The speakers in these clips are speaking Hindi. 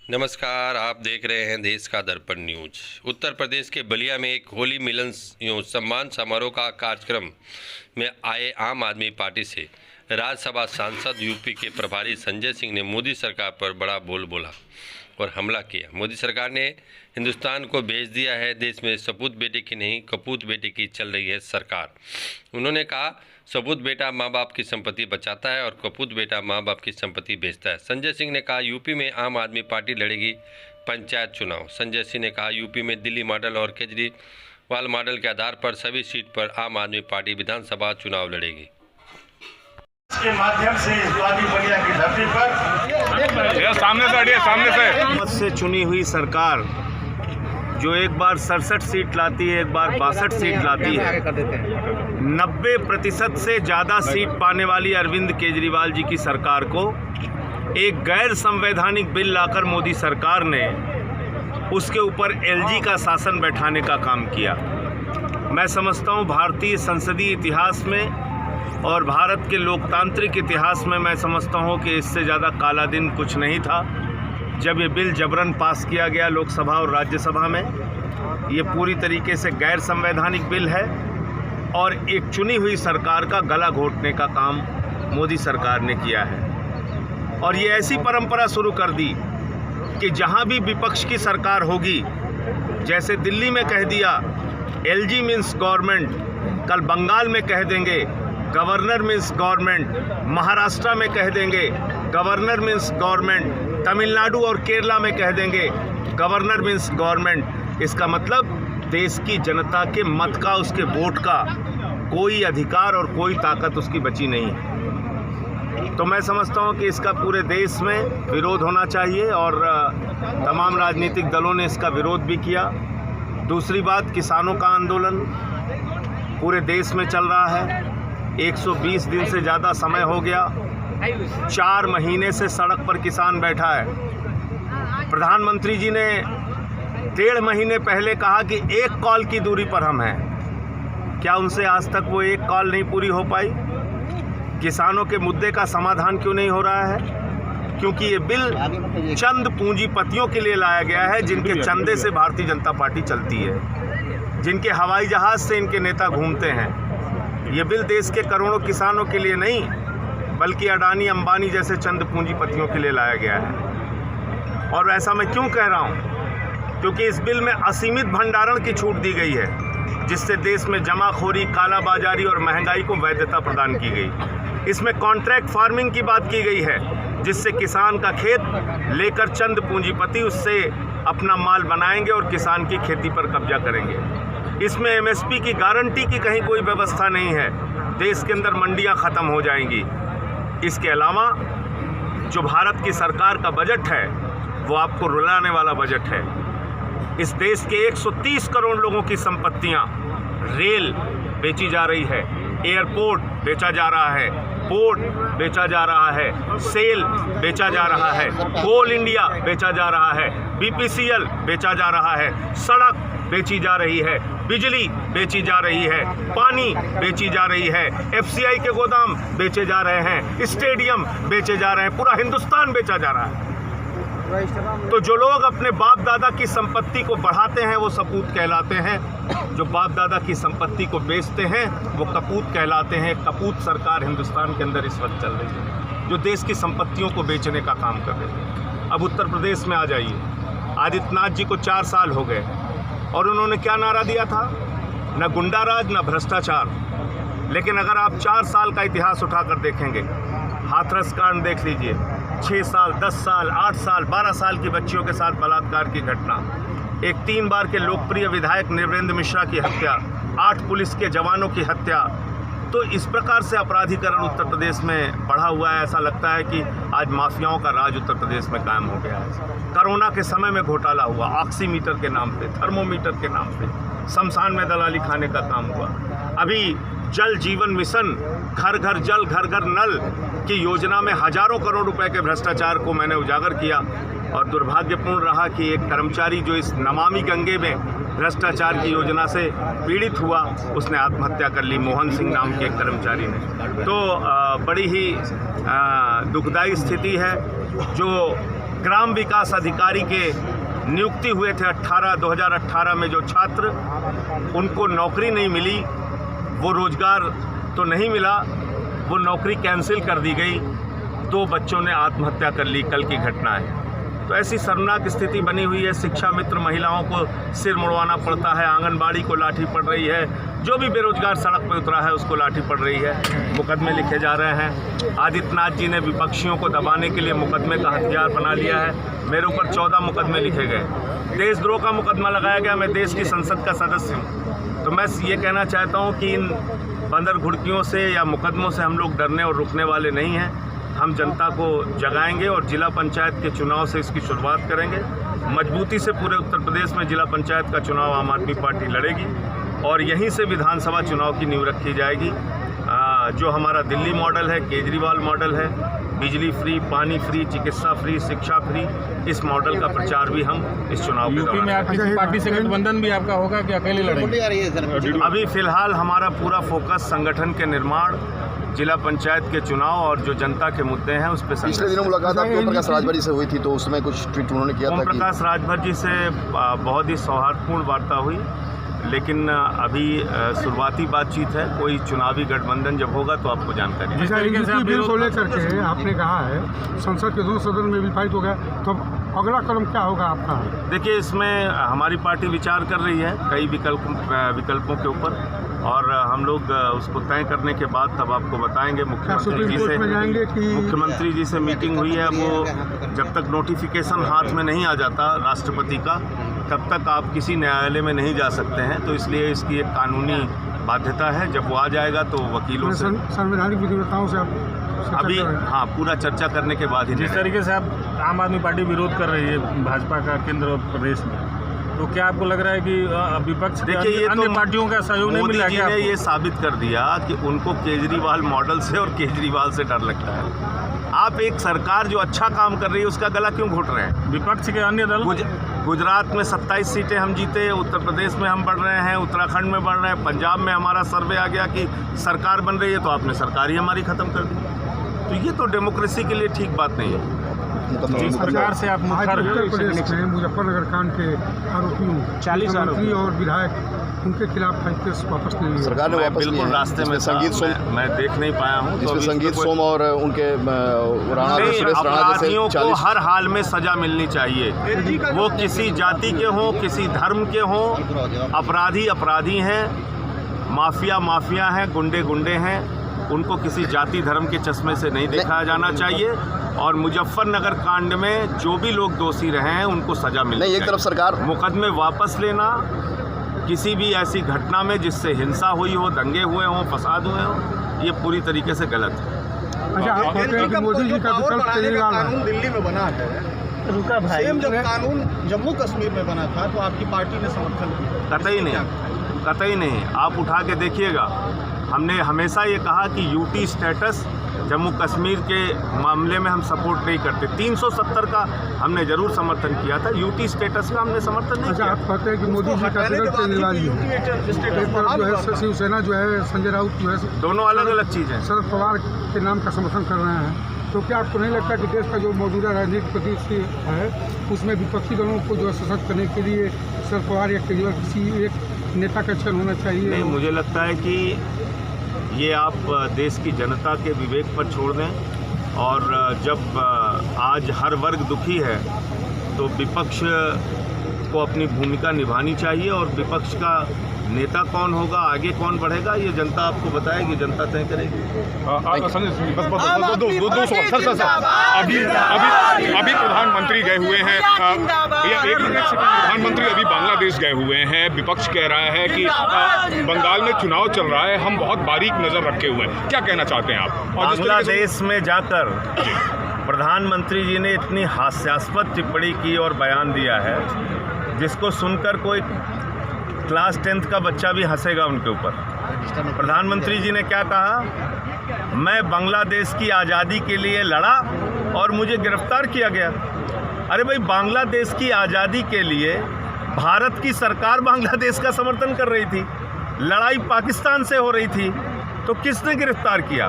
नमस्कार, आप देख रहे हैं देश का दर्पण न्यूज। उत्तर प्रदेश के बलिया में एक होली मिलन सम्मान समारोह का कार्यक्रम में आए आम आदमी पार्टी से राज्यसभा सांसद यूपी के प्रभारी संजय सिंह ने मोदी सरकार पर बड़ा बोल बोला और हमला किया। मोदी सरकार ने हिंदुस्तान को बेच दिया है। देश में सपूत बेटे की नहीं, कपूत बेटे की चल रही है सरकार। उन्होंने कहा, सपूत बेटा माँ बाप की संपत्ति बचाता है और कपूत बेटा माँ बाप की संपत्ति बेचता है। संजय सिंह ने कहा, यूपी में आम आदमी पार्टी लड़ेगी पंचायत चुनाव। संजय सिंह ने कहा, यूपी में दिल्ली मॉडल और केजरीवाल मॉडल के आधार पर सभी सीट पर आम आदमी पार्टी विधानसभा चुनाव लड़ेगी। के माध्यम से बलिया की धरती पर सामने से चुनी हुई सरकार जो एक बार 67 सीट लाती है, एक बार 62 सीट लाती है, 90% से ज़्यादा सीट पाने वाली अरविंद केजरीवाल जी की सरकार को एक गैर संवैधानिक बिल लाकर मोदी सरकार ने उसके ऊपर एलजी का शासन बैठाने का काम किया। मैं समझता हूँ भारतीय संसदीय इतिहास में और भारत के लोकतांत्रिक इतिहास में मैं समझता हूँ कि इससे ज़्यादा काला दिन कुछ नहीं था जब ये बिल जबरन पास किया गया लोकसभा और राज्यसभा में। ये पूरी तरीके से गैर संवैधानिक बिल है और एक चुनी हुई सरकार का गला घोटने का काम मोदी सरकार ने किया है। और ये ऐसी परंपरा शुरू कर दी कि जहाँ भी विपक्ष की सरकार होगी, जैसे दिल्ली में कह दिया एलजी मीन्स गवर्नमेंट, कल बंगाल में कह देंगे गवर्नर मीन्स गवर्नमेंट, महाराष्ट्र में कह देंगे गवर्नर मीन्स गवर्नमेंट, तमिलनाडु और केरला में कह देंगे गवर्नर मीन्स गवर्नमेंट। इसका मतलब देश की जनता के मत का, उसके वोट का कोई अधिकार और कोई ताकत उसकी बची नहीं है। तो मैं समझता हूँ कि इसका पूरे देश में विरोध होना चाहिए और तमाम राजनीतिक दलों ने इसका विरोध भी किया। दूसरी बात, किसानों का आंदोलन पूरे देश में चल रहा है। 120 दिन से ज़्यादा समय हो गया, 4 महीने से सड़क पर किसान बैठा है। प्रधानमंत्री जी ने 1.5 महीने पहले कहा कि 1 कॉल की दूरी पर हम हैं। क्या उनसे आज तक वो 1 कॉल नहीं पूरी हो पाई? किसानों के मुद्दे का समाधान क्यों नहीं हो रहा है? क्योंकि ये बिल चंद पूंजीपतियों के लिए लाया गया है, जिनके चंदे से भारतीय जनता पार्टी चलती है, जिनके हवाई जहाज से इनके नेता घूमते हैं। ये बिल देश के करोड़ों किसानों के लिए नहीं, बल्कि अडानी अंबानी जैसे चंद पूंजीपतियों के लिए लाया गया है। और ऐसा मैं क्यों कह रहा हूँ? क्योंकि इस बिल में असीमित भंडारण की छूट दी गई है, जिससे देश में जमाखोरी, कालाबाजारी और महंगाई को वैधता प्रदान की गई। इसमें कॉन्ट्रैक्ट फार्मिंग की बात की गई है, जिससे किसान का खेत लेकर चंद पूंजीपति उससे अपना माल बनाएंगे और किसान की खेती पर कब्जा करेंगे। इसमें एमएसपी की गारंटी की कहीं कोई व्यवस्था नहीं है। देश के अंदर मंडियां ख़त्म हो जाएंगी। इसके अलावा जो भारत की सरकार का बजट है वो आपको रुलाने वाला बजट है। इस देश के 130 करोड़ लोगों की संपत्तियां, रेल बेची जा रही है, एयरपोर्ट बेचा जा रहा है, पोर्ट बेचा जा रहा है, सेल बेचा जा रहा है, कोल इंडिया बेचा जा रहा है, बीपीसीएल बेचा जा रहा है, सड़क बेची जा रही है, बिजली बेची जा रही है, पानी बेची जा रही है, एफसीआई के गोदाम बेचे जा रहे हैं, स्टेडियम बेचे जा रहे हैं, पूरा हिंदुस्तान बेचा जा रहा है। तो जो लोग अपने बाप दादा की संपत्ति को बढ़ाते हैं वो सपूत कहलाते हैं। जो बाप दादा की संपत्ति को बेचते हैं वो कपूत कहलाते हैं। कपूत सरकार हिंदुस्तान के अंदर इस वक्त चल रही है, जो देश की संपत्तियों को बेचने का काम कर रही है। अब उत्तर प्रदेश में आ जाइए, आदित्यनाथ जी को 4 साल हो गए और उन्होंने क्या नारा दिया था? न गुंडाराज, न भ्रष्टाचार। लेकिन अगर आप 4 साल का इतिहास उठाकर देखेंगे, हाथरस कांड देख लीजिए, 6 साल, 10 साल, 8 साल, 12 साल की बच्चियों के साथ बलात्कार की घटना, एक 3 बार के लोकप्रिय विधायक नृपेंद्र मिश्रा की हत्या, 8 पुलिस के जवानों की हत्या। तो इस प्रकार से अपराधीकरण उत्तर प्रदेश में बढ़ा हुआ है। ऐसा लगता है कि आज माफियाओं का राज उत्तर प्रदेश में कायम हो गया है। कोरोना के समय में घोटाला हुआ, ऑक्सीमीटर के नाम पे, थर्मोमीटर के नाम पे, शमशान में दलाली खाने का काम हुआ। अभी जल जीवन मिशन, घर घर जल, घर घर नल की योजना में हजारों करोड़ रुपए के भ्रष्टाचार को मैंने उजागर किया और दुर्भाग्यपूर्ण रहा कि एक कर्मचारी जो इस नमामि गंगे में भ्रष्टाचार की योजना से पीड़ित हुआ, उसने आत्महत्या कर ली, मोहन सिंह नाम के एक कर्मचारी ने। तो बड़ी ही दुखदायी स्थिति है। जो ग्राम विकास अधिकारी के नियुक्ति हुए थे 2018 में जो छात्र, उनको नौकरी नहीं मिली, वो रोज़गार तो नहीं मिला, वो नौकरी कैंसिल कर दी गई। 2 बच्चों ने आत्महत्या कर ली, कल की घटना है। तो ऐसी शर्मनाक स्थिति बनी हुई है। शिक्षा मित्र महिलाओं को सिर मुड़वाना पड़ता है, आंगनबाड़ी को लाठी पड़ रही है, जो भी बेरोजगार सड़क पर उतरा है उसको लाठी पड़ रही है, मुकदमे लिखे जा रहे हैं। आदित्यनाथ जी ने विपक्षियों को दबाने के लिए मुकदमे का हथियार बना लिया है। मेरे ऊपर 14 मुकदमे लिखे गए, देशद्रोह का मुकदमा लगाया गया। मैं देश की संसद का सदस्य हूँ। तो मैं ये कहना चाहता हूँ कि इन बंदर घुड़कियों से या मुकदमों से हम लोग डरने और रुकने वाले नहीं हैं। हम जनता को जगाएंगे और जिला पंचायत के चुनाव से इसकी शुरुआत करेंगे। मजबूती से पूरे उत्तर प्रदेश में जिला पंचायत का चुनाव आम आदमी पार्टी लड़ेगी और यहीं से विधानसभा चुनाव की नींव रखी जाएगी। जो हमारा दिल्ली मॉडल है, केजरीवाल मॉडल है, बिजली फ्री, पानी फ्री, चिकित्सा फ्री, शिक्षा फ्री, इस मॉडल का प्रचार भी हम इस चुनाव के यूपी में आपकी पार्टी से गठबंधन भी आपका होगा कि अकेले लड़ेंगे? अभी फिलहाल हमारा पूरा फोकस संगठन के निर्माण, जिला पंचायत के चुनाव और जो जनता के मुद्दे हैं उस पर। पिछले दिनों मुलाकात आपकी ओम प्रकाश राजभर जी से हुई थी, तो उसमें कुछ ट्वीट उन्होंने किया था। ओम प्रकाश राजभर जी से बहुत ही सौहार्दपूर्ण वार्ता हुई, लेकिन अभी शुरुआती बातचीत है। कोई चुनावी गठबंधन जब होगा तो आपको जानकारी। जिस तरीके से बिल को लेकर के आपने कहा है संसद के दोनों सदन में भी पारित हो गया, तो अगला कदम क्या होगा आपका? देखिए, इसमें हमारी पार्टी विचार कर रही है कई विकल्पों के ऊपर, और हम लोग उसको तय करने के बाद तब आपको बताएंगे। मुख्यमंत्री जी से मीटिंग हुई है, वो जब तक नोटिफिकेशन हाथ में नहीं आ जाता राष्ट्रपति का, तब तक आप किसी न्यायालय में नहीं जा सकते हैं। तो इसलिए इसकी एक कानूनी बाध्यता है। जब वो आ जाएगा तो वकीलों से, संवैधानिक विधिवताओं से अभी हाँ पूरा चर्चा करने के बाद ही। जिस तरीके से आप आम आदमी पार्टी विरोध कर रही है भाजपा का केंद्र और प्रदेश में, तो क्या आपको लग रहा है कि विपक्ष के अन्य पार्टियों का सहयोग नहीं मिला? मोदी जी ने ये साबित कर दिया कि उनको केजरीवाल मॉडल से और केजरीवाल से डर लगता है। आप एक सरकार जो अच्छा काम कर रही है उसका गला क्यों घोट रहे हैं? विपक्ष के अन्य दल, गुजरात में 27 सीटें हम जीते, उत्तर प्रदेश में हम बढ़ रहे हैं, उत्तराखंड में बढ़ रहे हैं, पंजाब में हमारा सर्वे आ गया कि सरकार बन रही है, तो आपने सरकार ही हमारी ख़त्म कर दी। तो ये तो डेमोक्रेसी के लिए ठीक बात नहीं है। जिस प्रकार से आप उत्तर प्रदेश में मुजफ्फरनगर कांड के आरोपियों 40 मंत्री और विधायक, उनके खिलाफ केस वापस ले लिया सरकार ने। वापस बिल्कुल रास्ते में संगीत सोम मैं देख नहीं पाया हूँ। जिसमें संगीत सोम और उनके राणा अपराधियों को हर हाल में सजा मिलनी चाहिए। वो किसी जाति के हों, किसी धर्म के हों, अपराधी हैं, माफिया हैं, गुंडे हैं। उनको किसी जाति धर्म के चश्मे से नहीं देखा जाना चाहिए। और मुजफ्फरनगर कांड में जो भी लोग दोषी रहे हैं उनको सजा मिलनी चाहिए। एक तरफ सरकार मुकदमे वापस लेना किसी भी ऐसी घटना में जिससे हिंसा हुई हो, दंगे हुए हों, फसाद हुए हों, ये पूरी तरीके से गलत है। अच्छा, आप कहते हैं कि मोदी जी का विकल्प केजरीवाल है। दिल्ली में बना है, रुका भाई, सेम जब कानून जम्मू कश्मीर में बना था तो आपकी पार्टी ने समर्थन किया? कतई नहीं। आप उठा के देखिएगा, हमने हमेशा ये कहा कि यूटी स्टेटस जम्मू कश्मीर के मामले में हम सपोर्ट नहीं करते। 370 का हमने जरूर समर्थन किया था, यूटी स्टेटस का हमने समर्थन नहीं किया। आप कहते हैं कि मोदी जी का विकल्प केजरीवाल ही है। एक तरफ जो है शिवसेना जो है, संजय राउत जो है, दोनों अलग अलग चीज़ हैं। शरद पवार के नाम का समर्थन कर रहे हैं। तो क्या आपको नहीं लगता कि देश का जो मौजूदा राजनीतिक परिदृश्य है उसमें विपक्षी दलों को जो है सशक्त करने के लिए शरद पवार या केजरीवाल किसी एक नेता का चयन होना चाहिए? नहीं, मुझे लगता है कि ये आप देश की जनता के विवेक पर छोड़ दें। और जब आज हर वर्ग दुखी है तो विपक्ष को अपनी भूमिका निभानी चाहिए। और विपक्ष का नेता कौन होगा, आगे कौन बढ़ेगा, ये जनता आपको बताएगी, जनता तय करेगी। अभी प्रधानमंत्री गए हुए हैं, प्रधानमंत्री अभी बांग्लादेश गए हुए हैं। विपक्ष कह रहा है कि बंगाल में चुनाव चल रहा है, हम बहुत बारीक नजर रखे हुए हैं। क्या कहना चाहते हैं आप? बांग्लादेश में जाकर प्रधानमंत्री जी ने इतनी हास्यास्पद टिप्पणी की और बयान दिया है जिसको सुनकर कोई क्लास 10th का बच्चा भी हंसेगा उनके ऊपर। प्रधानमंत्री जी ने क्या कहा? मैं बांग्लादेश की आज़ादी के लिए लड़ा और मुझे गिरफ्तार किया गया। अरे भाई, बांग्लादेश की आज़ादी के लिए भारत की सरकार बांग्लादेश का समर्थन कर रही थी, लड़ाई पाकिस्तान से हो रही थी, तो किसने गिरफ्तार किया?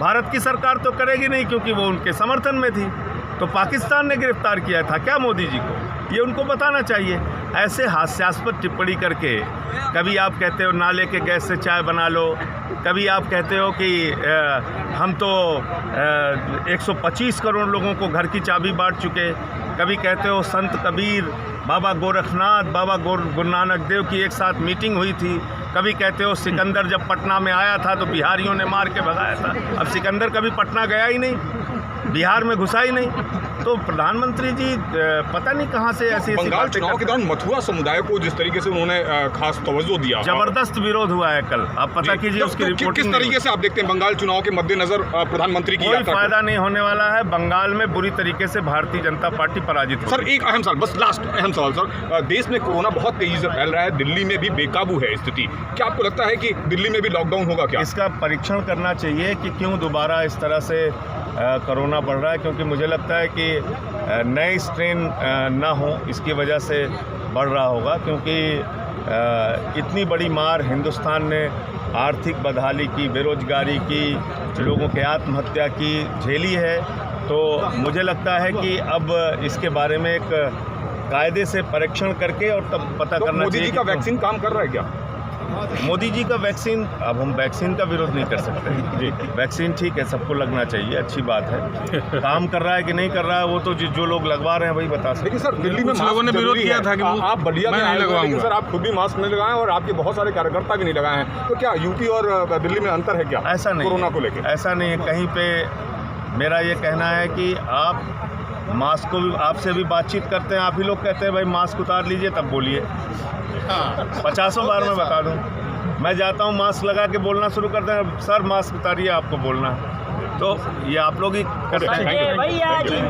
भारत की सरकार तो करेगी नहीं क्योंकि वो उनके समर्थन में थी। तो पाकिस्तान ने गिरफ्तार किया था क्या मोदी जी को? ये उनको बताना चाहिए। ऐसे हास्यास्पद टिप्पणी करके कभी आप कहते हो नाले के गैस से चाय बना लो, कभी आप कहते हो कि हम तो 125 करोड़ लोगों को घर की चाबी बांट चुके, कभी कहते हो संत कबीर, बाबा गोरखनाथ, बाबा गुरु नानक देव की एक साथ मीटिंग हुई थी, कभी कहते हो सिकंदर जब पटना में आया था तो बिहारियों ने मार के भगाया था। अब सिकंदर कभी पटना गया ही नहीं, बिहार में घुसा ही नहीं। तो प्रधानमंत्री जी पता नहीं कहाँ से ऐसी बंगाल चुनाव के दौरान मथुरा समुदाय को जिस तरीके से उन्होंने खास तवज्जो दिया, जबरदस्त विरोध हुआ है कल, आप पता कीजिए उसकी रिपोर्ट। किस तरीके से आप देखते हैं बंगाल चुनाव के मद्देनजर प्रधानमंत्री की कोई फायदा नहीं होने वाला है। बंगाल में बुरी तरीके से भारतीय जनता पार्टी पराजित। सर एक अहम सवाल, बस लास्ट अहम सवाल सर, देश में कोरोना बहुत तेजी से फैल रहा है, दिल्ली में भी बेकाबू है स्थिति, क्या आपको लगता है कि दिल्ली में भी लॉकडाउन होगा क्या? इसका परीक्षण करना चाहिए कि क्यों दोबारा इस तरह से कोरोना बढ़ रहा है, क्योंकि मुझे लगता है कि नए स्ट्रेन ना हो इसकी वजह से बढ़ रहा होगा, क्योंकि इतनी बड़ी मार हिंदुस्तान ने आर्थिक बदहाली की, बेरोजगारी की, लोगों के आत्महत्या की झेली है। तो मुझे लगता है कि अब इसके बारे में एक कायदे से परीक्षण करके और तब पता करना चाहिए। मोदी जी का वैक्सीन काम कर रहा है क्या? मोदी जी का वैक्सीन, अब हम वैक्सीन का विरोध नहीं कर सकते जी, वैक्सीन ठीक है, सबको लगना चाहिए, अच्छी बात है। काम कर रहा है कि नहीं कर रहा है वो तो जो लोग लगवा रहे हैं वही बता सकते। लेकिन सर दिल्ली में लोगों ने विरोध किया था कि आप बलिया में नहीं लगवाएंगे, सर आप खुद भी मास्क नहीं लगाए और आपके बहुत सारे कार्यकर्ता भी नहीं लगाए हैं, तो क्या यूपी और दिल्ली में अंतर है क्या? ऐसा नहीं, कोरोना को लेकर ऐसा नहीं है कहीं पे। मेरा ये कहना है कि आप मास्क को भी, आपसे भी बातचीत करते हैं, आप ही लोग कहते हैं भाई मास्क उतार लीजिए, तब बोलिए। 50 बार मैं बता दूं, मैं जाता हूं मास्क लगा के बोलना शुरू करते हैं, सर मास्क उतारिए, आपको बोलना है, तो ये आप लोग ही करते हैं।